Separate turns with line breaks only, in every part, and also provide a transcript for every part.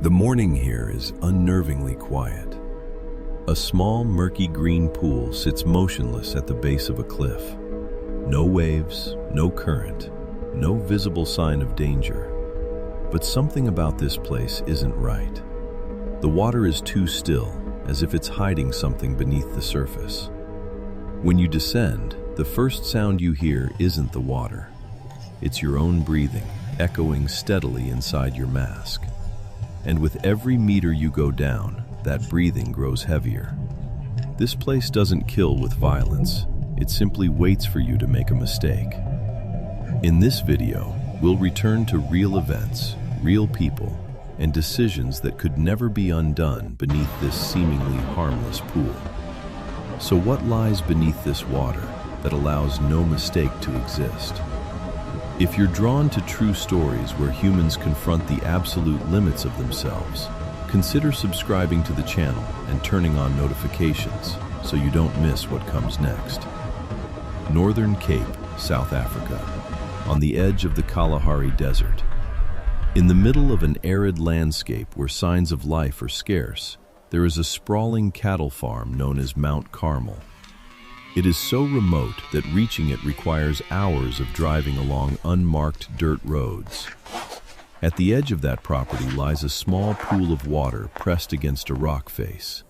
The morning here is unnervingly quiet. A small, murky green pool sits motionless at the base of a cliff. No waves, no current, no visible sign of danger. But something about this place isn't right. The water is too still, as if it's hiding something beneath the surface. When you descend, the first sound you hear isn't the water. It's your own breathing, echoing steadily inside your mask. And with every meter you go down, that breathing grows heavier. This place doesn't kill with violence. It simply waits for you to make a mistake. In this video, we'll return to real events, real people, and decisions that could never be undone beneath this seemingly harmless pool. So what lies beneath this water that allows no mistake to exist? If you're drawn to true stories where humans confront the absolute limits of themselves, consider subscribing to the channel and turning on notifications so you don't miss what comes next. Northern Cape, South Africa, on the edge of the Kalahari Desert. In the middle of an arid landscape where signs of life are scarce, there is a sprawling cattle farm known as Mount Carmel. It is so remote that reaching it requires hours of driving along unmarked dirt roads. At the edge of that property lies a small pool of water pressed against a rock face.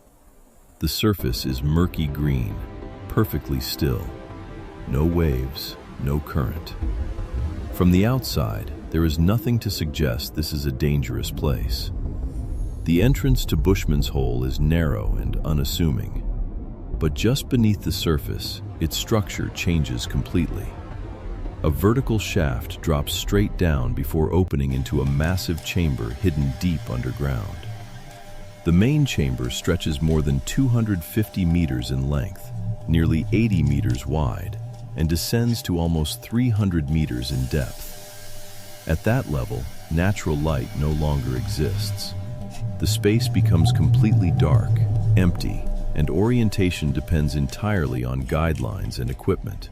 The surface is murky green, perfectly still. No waves, no current. From the outside, there is nothing to suggest this is a dangerous place. The entrance to Bushman's Hole is narrow and unassuming. But just beneath the surface, its structure changes completely. A vertical shaft drops straight down before opening into a massive chamber hidden deep underground. The main chamber stretches more than 250 meters in length, nearly 80 meters wide, and descends to almost 300 meters in depth. At that level, natural light no longer exists. The space becomes completely dark, empty, and orientation depends entirely on guidelines and equipment.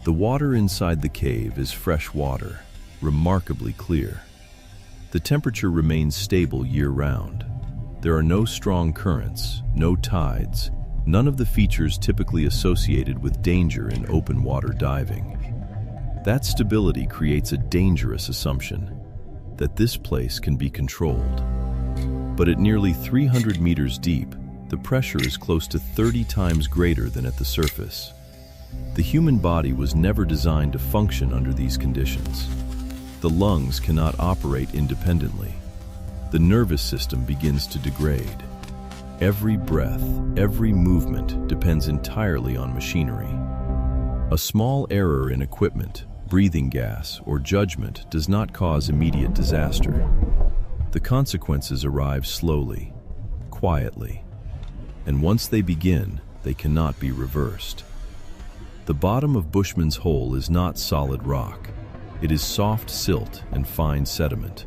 The water inside the cave is fresh water, remarkably clear. The temperature remains stable year-round. There are no strong currents, no tides, none of the features typically associated with danger in open water diving. That stability creates a dangerous assumption that this place can be controlled. But at nearly 300 meters deep, the pressure is close to 30 times greater than at the surface. The human body was never designed to function under these conditions. The lungs cannot operate independently. The nervous system begins to degrade. Every breath, every movement depends entirely on machinery. A small error in equipment, breathing gas, or judgment does not cause immediate disaster. The consequences arrive slowly, quietly. And once they begin, they cannot be reversed. The bottom of Bushman's Hole is not solid rock. It is soft silt and fine sediment.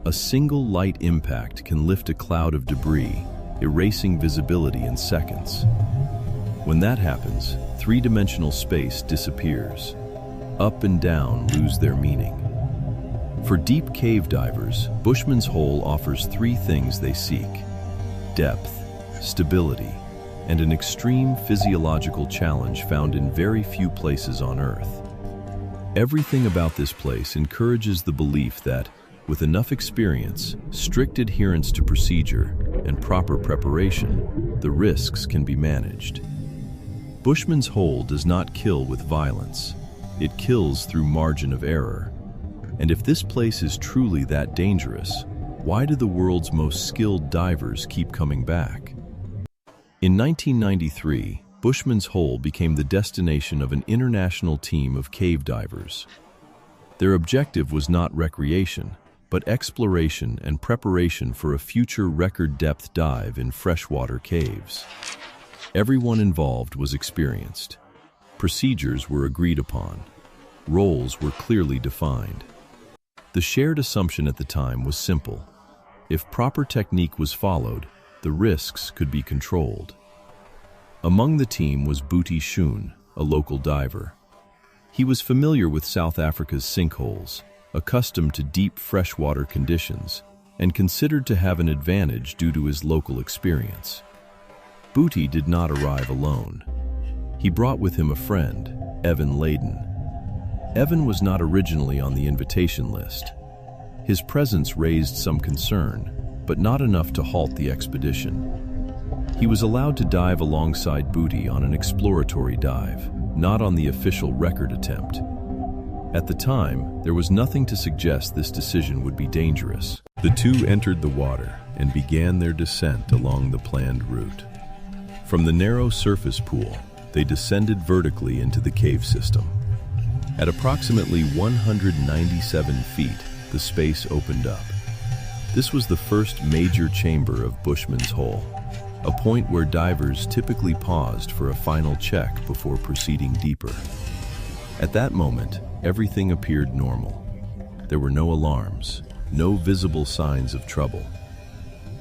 A single light impact can lift a cloud of debris, erasing visibility in seconds. When that happens, three-dimensional space disappears. Up and down lose their meaning. For deep cave divers, Bushman's Hole offers three things they seek: depth, stability, and an extreme physiological challenge found in very few places on Earth. Everything about this place encourages the belief that, with enough experience, strict adherence to procedure, and proper preparation, the risks can be managed. Bushman's Hole does not kill with violence. It kills through margin of error. And if this place is truly that dangerous, why do the world's most skilled divers keep coming back? In 1993, Bushman's Hole became the destination of an international team of cave divers. Their objective was not recreation, but exploration and preparation for a future record depth dive in freshwater caves. Everyone involved was experienced. Procedures were agreed upon. Roles were clearly defined. The shared assumption at the time was simple. If proper technique was followed, the risks could be controlled. Among the team was Bushman, a local diver. He was familiar with South Africa's sinkholes, accustomed to deep freshwater conditions, and considered to have an advantage due to his local experience. Booty did not arrive alone. He brought with him a friend, Evan Layden. Evan was not originally on the invitation list. His presence raised some concern, but not enough to halt the expedition. He was allowed to dive alongside Booty on an exploratory dive, not on the official record attempt. At the time, there was nothing to suggest this decision would be dangerous. The two entered the water and began their descent along the planned route. From the narrow surface pool, they descended vertically into the cave system. At approximately 197 feet, the space opened up. This was the first major chamber of Bushman's hole, a point where divers typically paused for a final check before proceeding deeper. At that moment, everything appeared normal. There were no alarms, no visible signs of trouble.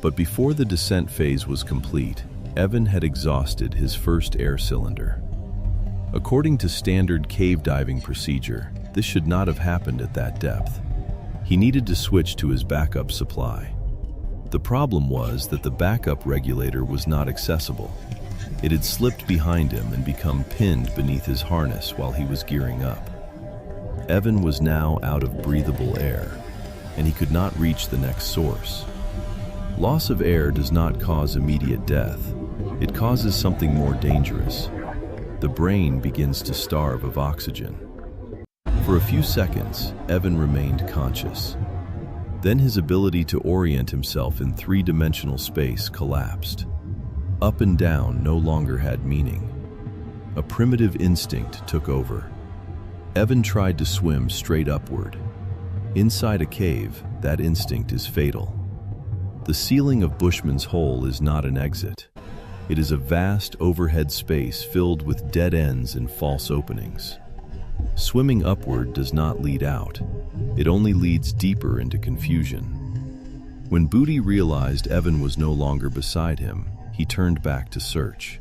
But before the descent phase was complete, Evan had exhausted his first air cylinder. According to standard cave diving procedure, this should not have happened at that depth. He needed to switch to his backup supply. The problem was that the backup regulator was not accessible. It had slipped behind him and become pinned beneath his harness while he was gearing up. Evan was now out of breathable air, and he could not reach the next source. Loss of air does not cause immediate death. It causes something more dangerous. The brain begins to starve of oxygen. For a few seconds, Evan remained conscious. Then his ability to orient himself in three-dimensional space collapsed. Up and down no longer had meaning. A primitive instinct took over. Evan tried to swim straight upward. Inside a cave, that instinct is fatal. The ceiling of Bushman's hole is not an exit. It is a vast overhead space filled with dead ends and false openings. Swimming upward does not lead out. It only leads deeper into confusion. When Booty realized Evan was no longer beside him, he turned back to search.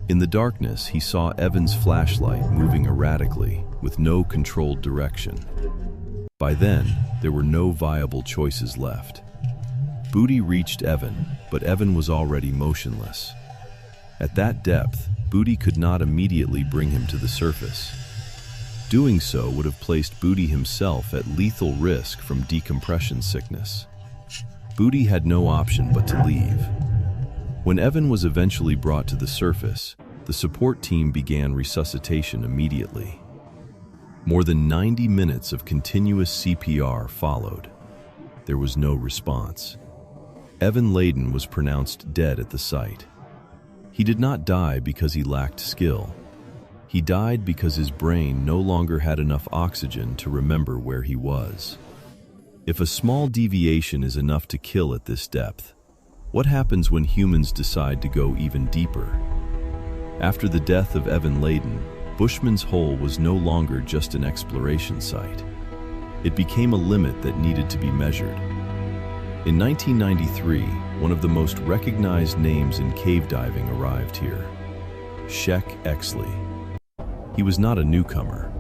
In the darkness, he saw Evan's flashlight moving erratically, with no controlled direction. By then, there were no viable choices left. Booty reached Evan, but Evan was already motionless. At that depth, Booty could not immediately bring him to the surface. Doing so would have placed Booty himself at lethal risk from decompression sickness. Booty had no option but to leave. When Evan was eventually brought to the surface, the support team began resuscitation immediately. More than 90 minutes of continuous CPR followed. There was no response. Evan Layden was pronounced dead at the site. He did not die because he lacked skill. He died because his brain no longer had enough oxygen to remember where he was. If a small deviation is enough to kill at this depth, what happens when humans decide to go even deeper? After the death of Evan Layden, Bushman's hole was no longer just an exploration site. It became a limit that needed to be measured. In 1993, one of the most recognized names in cave diving arrived here, Shek Exley. He was not a newcomer.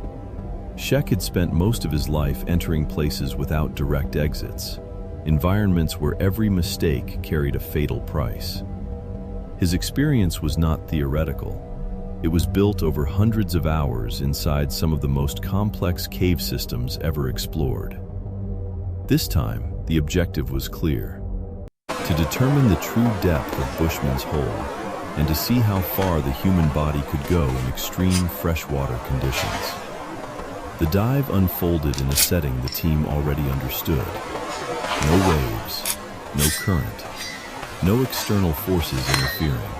Shek had spent most of his life entering places without direct exits, environments where every mistake carried a fatal price. His experience was not theoretical. It was built over hundreds of hours inside some of the most complex cave systems ever explored. This time, the objective was clear: to determine the true depth of Bushman's hole and to see how far the human body could go in extreme freshwater conditions. The dive unfolded in a setting the team already understood. No waves, no current, no external forces interfering.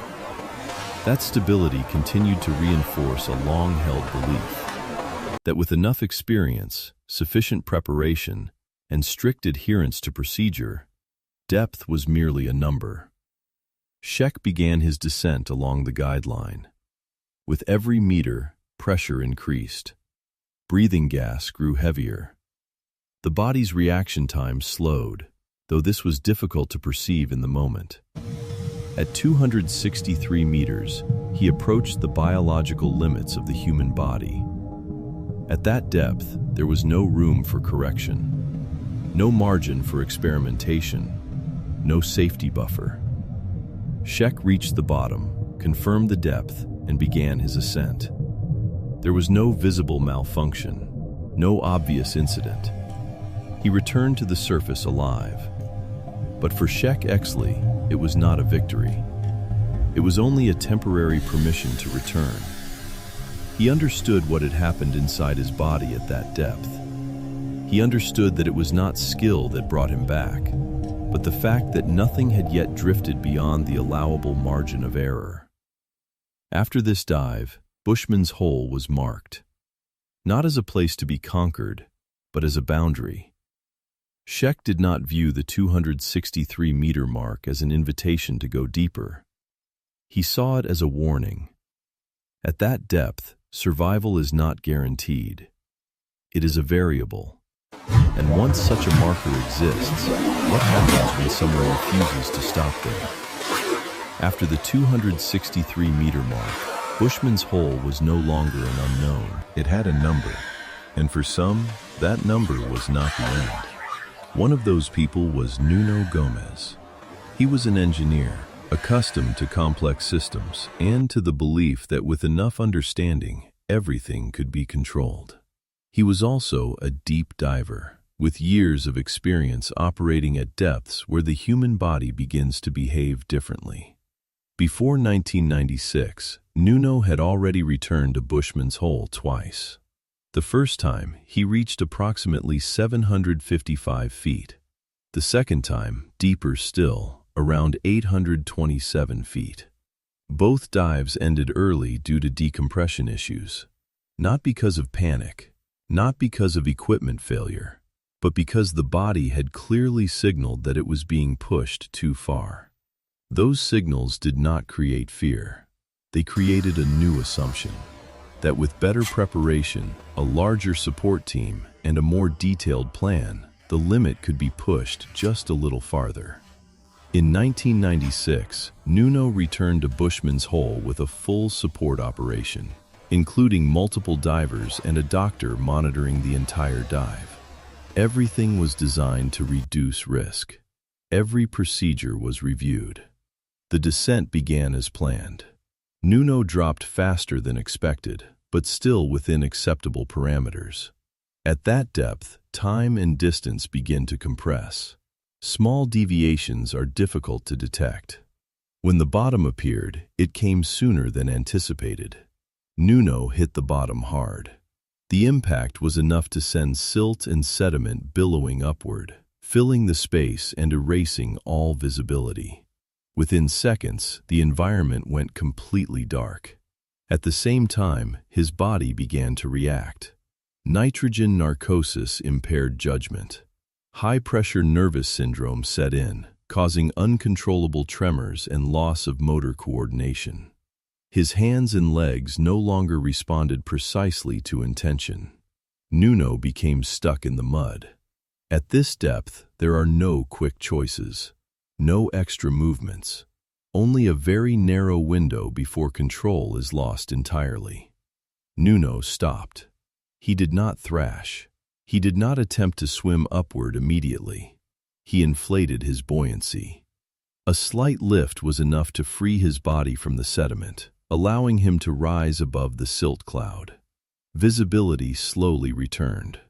That stability continued to reinforce a long-held belief that with enough experience, sufficient preparation, and strict adherence to procedure, depth was merely a number. Shek began his descent along the guideline. With every meter, pressure increased. Breathing gas grew heavier. The body's reaction time slowed, though this was difficult to perceive in the moment. At 263 meters, he approached the biological limits of the human body. At that depth, there was no room for correction. No margin for experimentation, no safety buffer. Sheck reached the bottom, confirmed the depth, and began his ascent. There was no visible malfunction, no obvious incident. He returned to the surface alive. But for Sheck Exley, it was not a victory. It was only a temporary permission to return. He understood what had happened inside his body at that depth. He understood that it was not skill that brought him back, but the fact that nothing had yet drifted beyond the allowable margin of error. After this dive, Bushman's hole was marked, not as a place to be conquered, but as a boundary. Sheck did not view the 263-meter mark as an invitation to go deeper. He saw it as a warning. At that depth, survival is not guaranteed. It is a variable. And once such a marker exists, what happens when someone refuses to stop there? After the 263-meter mark, Bushman's hole was no longer an unknown. It had a number, and for some, that number was not the end. One of those people was Nuno Gomez. He was an engineer, accustomed to complex systems and to the belief that with enough understanding, everything could be controlled. He was also a deep diver, with years of experience operating at depths where the human body begins to behave differently. Before 1996, Nuno had already returned to Bushman's hole twice. The first time, he reached approximately 755 feet. The second time, deeper still, around 827 feet. Both dives ended early due to decompression issues. Not because of panic, not because of equipment failure, but because the body had clearly signaled that it was being pushed too far. Those signals did not create fear. They created a new assumption, that with better preparation, a larger support team, and a more detailed plan, the limit could be pushed just a little farther. In 1996, Nuno returned to Bushman's hole with a full support operation, including multiple divers and a doctor monitoring the entire dive. Everything was designed to reduce risk. Every procedure was reviewed. The descent began as planned. Nuno dropped faster than expected, but still within acceptable parameters. At that depth, time and distance begin to compress. Small deviations are difficult to detect. When the bottom appeared, it came sooner than anticipated. Nuno hit the bottom hard. The impact was enough to send silt and sediment billowing upward, filling the space and erasing all visibility. Within seconds, the environment went completely dark. At the same time, his body began to react. Nitrogen narcosis impaired judgment. High-pressure nervous syndrome set in, causing uncontrollable tremors and loss of motor coordination. His hands and legs no longer responded precisely to intention. Nuno became stuck in the mud. At this depth, there are no quick choices. No extra movements. Only a very narrow window before control is lost entirely. Nuno stopped. He did not thrash. He did not attempt to swim upward immediately. He inflated his buoyancy. A slight lift was enough to free his body from the sediment, allowing him to rise above the silt cloud. Visibility slowly returned.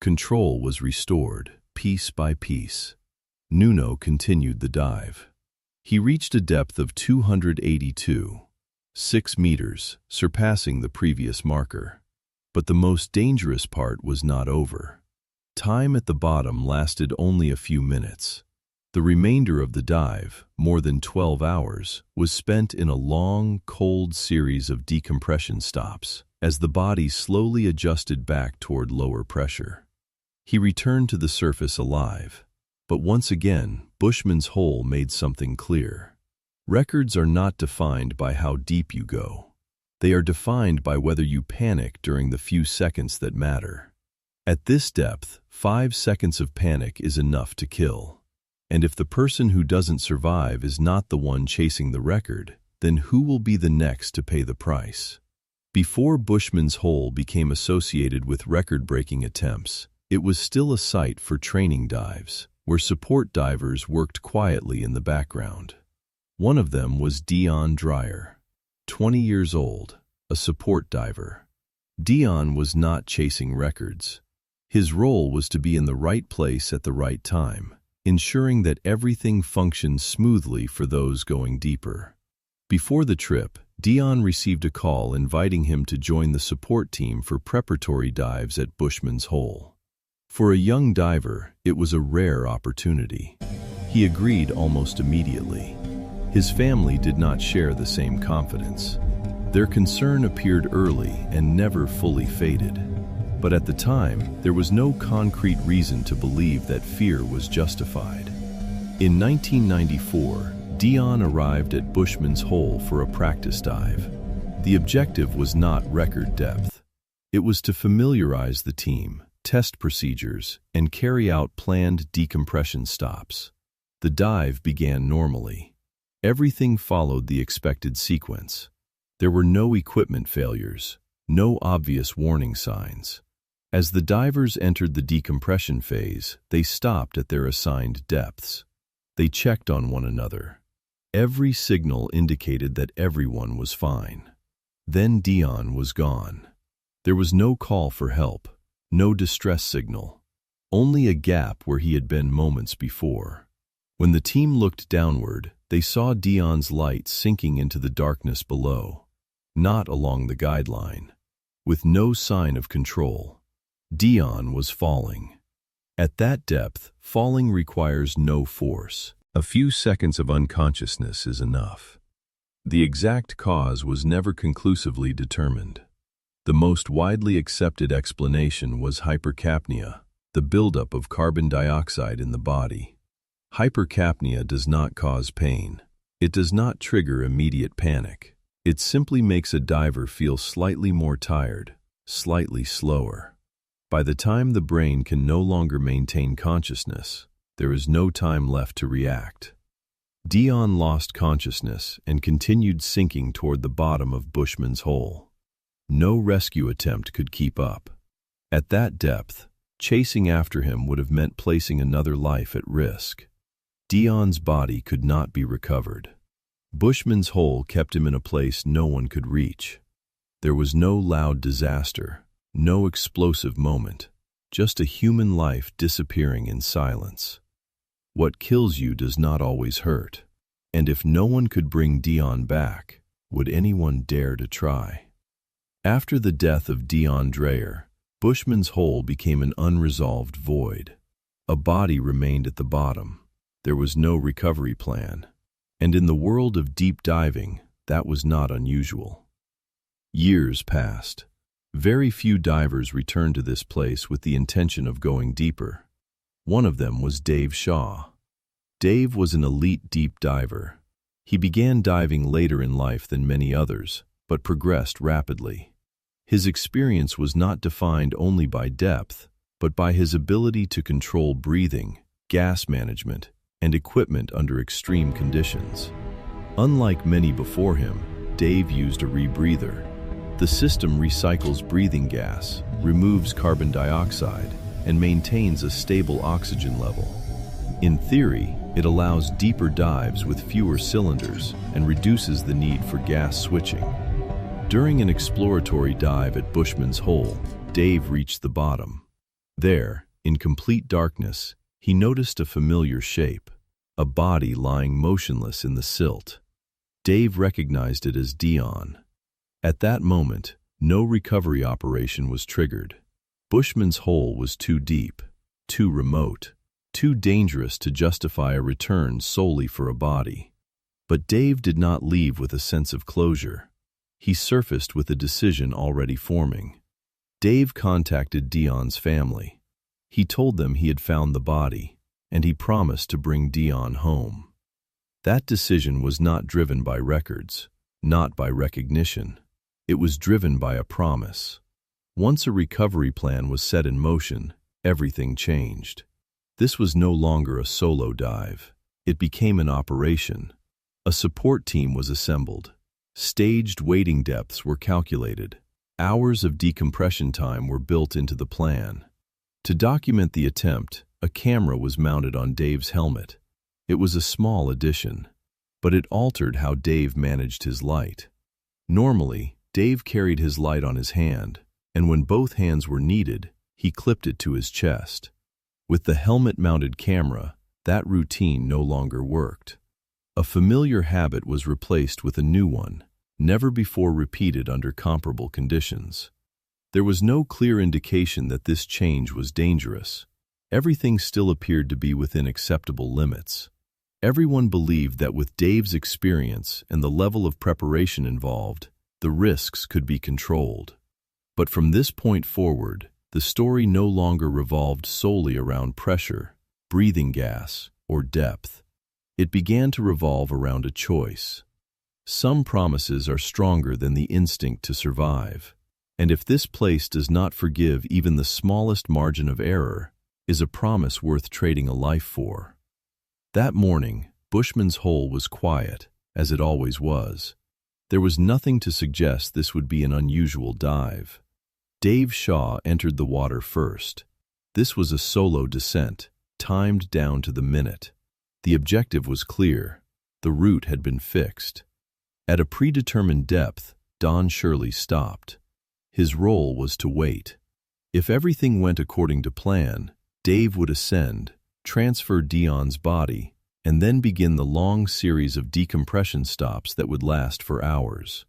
Control was restored, piece by piece. Nuno continued the dive. He reached a depth of 282.6 meters, surpassing the previous marker. But the most dangerous part was not over. Time at the bottom lasted only a few minutes. The remainder of the dive, more than 12 hours, was spent in a long, cold series of decompression stops, as the body slowly adjusted back toward lower pressure. He returned to the surface alive. But once again, Bushman's hole made something clear. Records are not defined by how deep you go. They are defined by whether you panic during the few seconds that matter. At this depth, 5 seconds of panic is enough to kill. And if the person who doesn't survive is not the one chasing the record, then who will be the next to pay the price? Before Bushman's hole became associated with record-breaking attempts, It was still a site for training dives, where support divers worked quietly in the background. One of them was Dion Dreyer, 20 years old, a support diver. Dion was not chasing records. His role was to be in the right place at the right time, ensuring that everything functioned smoothly for those going deeper. Before the trip, Dion received a call inviting him to join the support team for preparatory dives at Bushman's Hole. For a young diver, it was a rare opportunity. He agreed almost immediately. His family did not share the same confidence. Their concern appeared early and never fully faded. But at the time, there was no concrete reason to believe that fear was justified. In 1994, Dion arrived at Bushman's Hole for a practice dive. The objective was not record depth. It was to familiarize the team, test procedures, and carry out planned decompression stops. The dive began normally. Everything followed the expected sequence. There were no equipment failures, no obvious warning signs. As the divers entered the decompression phase, they stopped at their assigned depths. They checked on one another. Every signal indicated that everyone was fine. Then Dion was gone. There was no call for help, no distress signal, only a gap where he had been moments before. When the team looked downward, they saw Dion's light sinking into the darkness below, not along the guideline. With no sign of control, Dion was falling. At that depth, falling requires no force. A few seconds of unconsciousness is enough. The exact cause was never conclusively determined. The most widely accepted explanation was hypercapnia, the buildup of carbon dioxide in the body. Hypercapnia does not cause pain. It does not trigger immediate panic. It simply makes a diver feel slightly more tired, slightly slower. By the time the brain can no longer maintain consciousness, there is no time left to react. Dion lost consciousness and continued sinking toward the bottom of Bushman's Hole. No rescue attempt could keep up. At that depth, chasing after him would have meant placing another life at risk. Dion's body could not be recovered. Bushman's Hole kept him in a place no one could reach. There was no loud disaster, no explosive moment, just a human life disappearing in silence. What kills you does not always hurt, and if no one could bring Dion back, would anyone dare to try? After the death of Dion Dreyer, Bushman's Hole became an unresolved void. A body remained at the bottom. There was no recovery plan. And in the world of deep diving, that was not unusual. Years passed. Very few divers returned to this place with the intention of going deeper. One of them was Dave Shaw. Dave was an elite deep diver. He began diving later in life than many others, but progressed rapidly. His experience was not defined only by depth, but by his ability to control breathing, gas management, and equipment under extreme conditions. Unlike many before him, Dave used a rebreather. The system recycles breathing gas, removes carbon dioxide, and maintains a stable oxygen level. In theory, it allows deeper dives with fewer cylinders and reduces the need for gas switching. During an exploratory dive at Bushman's Hole, Dave reached the bottom. There, in complete darkness, he noticed a familiar shape, a body lying motionless in the silt. Dave recognized it as Dion. At that moment, no recovery operation was triggered. Bushman's Hole was too deep, too remote, too dangerous to justify a return solely for a body. But Dave did not leave with a sense of closure. He surfaced with a decision already forming. Dave contacted Dion's family. He told them he had found the body, and he promised to bring Dion home. That decision was not driven by records, not by recognition. It was driven by a promise. Once a recovery plan was set in motion, everything changed. This was no longer a solo dive. It became an operation. A support team was assembled. Staged waiting depths were calculated. Hours of decompression time were built into the plan. To document the attempt, a camera was mounted on Dave's helmet. It was a small addition, but it altered how Dave managed his light. Normally, Dave carried his light on his hand, and when both hands were needed, he clipped it to his chest. With the helmet-mounted camera, that routine no longer worked. A familiar habit was replaced with a new one, never before repeated under comparable conditions. There was no clear indication that this change was dangerous. Everything still appeared to be within acceptable limits. Everyone believed that with Dave's experience and the level of preparation involved, the risks could be controlled. But from this point forward, the story no longer revolved solely around pressure, breathing gas, or depth. It began to revolve around a choice. Some promises are stronger than the instinct to survive, and if this place does not forgive even the smallest margin of error, is a promise worth trading a life for. That morning, Bushman's hole was quiet, as it always was. There was nothing to suggest this would be an unusual dive. Dave Shaw entered the water first. This was a solo descent, timed down to the minute. The objective was clear. The route had been fixed. At a predetermined depth, Don Shirley stopped. His role was to wait. If everything went according to plan, Dave would ascend, transfer Dion's body, and then begin the long series of decompression stops that would last for hours.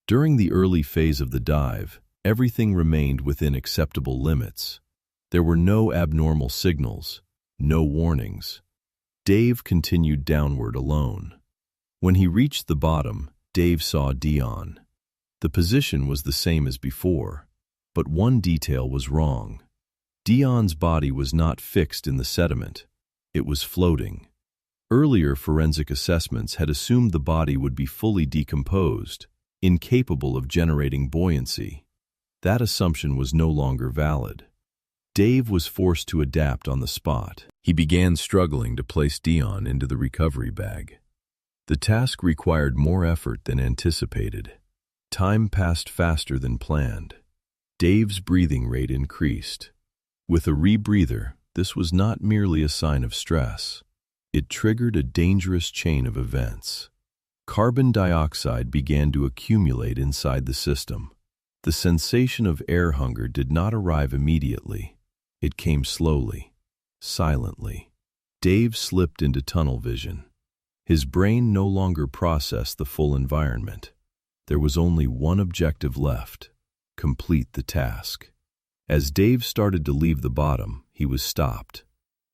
During the early phase of the dive, everything remained within acceptable limits. There were no abnormal signals, no warnings. Dave continued downward alone. When he reached the bottom, Dave saw Dion. The position was the same as before, but one detail was wrong. Dion's body was not fixed in the sediment. It was floating. Earlier forensic assessments had assumed the body would be fully decomposed, incapable of generating buoyancy. That assumption was no longer valid. Dave was forced to adapt on the spot. He began struggling to place Dion into the recovery bag. The task required more effort than anticipated. Time passed faster than planned. Dave's breathing rate increased. With a rebreather, this was not merely a sign of stress. It triggered a dangerous chain of events. Carbon dioxide began to accumulate inside the system. The sensation of air hunger did not arrive immediately. It came slowly, silently. Dave slipped into tunnel vision. His brain no longer processed the full environment. There was only one objective left: complete the task. As Dave started to leave the bottom, he was stopped.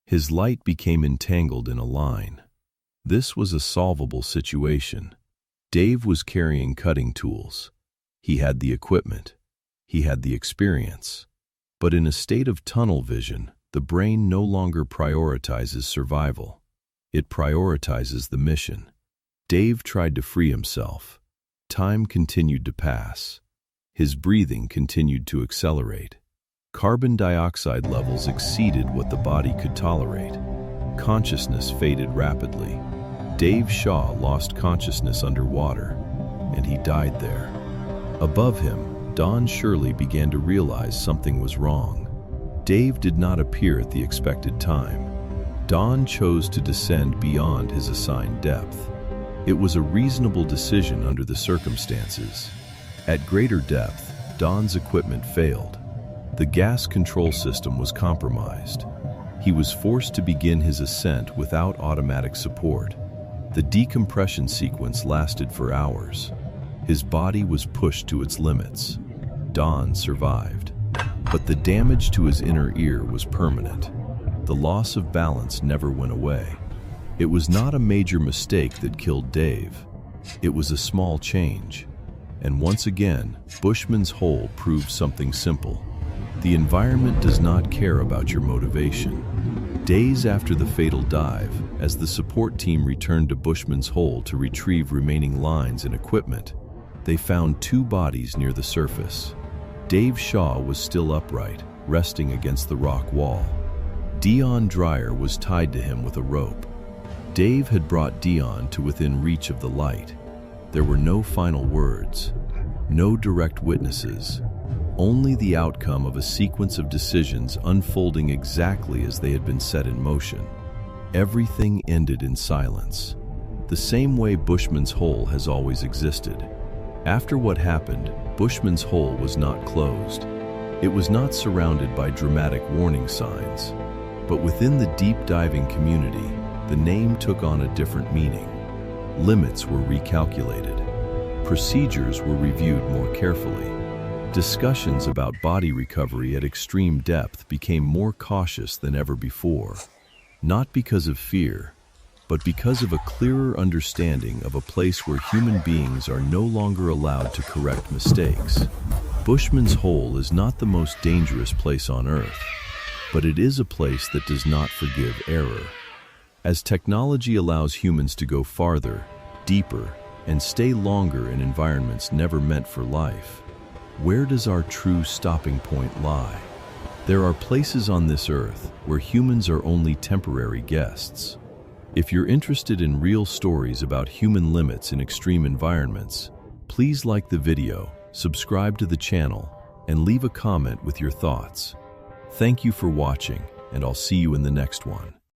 His light became entangled in a line. This was a solvable situation. Dave was carrying cutting tools. He had the equipment. He had the experience. But in a state of tunnel vision, the brain no longer prioritizes survival. It prioritizes the mission. Dave tried to free himself. Time continued to pass. His breathing continued to accelerate. Carbon dioxide levels exceeded what the body could tolerate. Consciousness faded rapidly. Dave Shaw lost consciousness underwater, and he died there. Above him, Don Shirley began to realize something was wrong. Dave did not appear at the expected time. Don chose to descend beyond his assigned depth. It was a reasonable decision under the circumstances. At greater depth, Don's equipment failed. The gas control system was compromised. He was forced to begin his ascent without automatic support. The decompression sequence lasted for hours. His body was pushed to its limits. Don survived. But the damage to his inner ear was permanent. The loss of balance never went away. It was not a major mistake that killed Dave. It was a small change. And once again, Bushman's hole proved something simple. The environment does not care about your motivation. Days after the fatal dive, as the support team returned to Bushman's hole to retrieve remaining lines and equipment, they found two bodies near the surface. Dave Shaw was still upright, resting against the rock wall. Dion Dreyer was tied to him with a rope. Dave had brought Dion to within reach of the light. There were no final words, no direct witnesses, only the outcome of a sequence of decisions unfolding exactly as they had been set in motion. Everything ended in silence, the same way Bushman's hole has always existed. After what happened, Bushman's hole was not closed. It was not surrounded by dramatic warning signs, but within the deep diving community, the name took on a different meaning. Limits were recalculated. Procedures were reviewed more carefully. Discussions about body recovery at extreme depth became more cautious than ever before, not because of fear, but because of a clearer understanding of a place where human beings are no longer allowed to correct mistakes. Bushman's hole is not the most dangerous place on Earth, but it is a place that does not forgive error. As technology allows humans to go farther, deeper, and stay longer in environments never meant for life, where does our true stopping point lie? There are places on this Earth where humans are only temporary guests. If you're interested in real stories about human limits in extreme environments, please like the video, subscribe to the channel, and leave a comment with your thoughts. Thank you for watching, and I'll see you in the next one.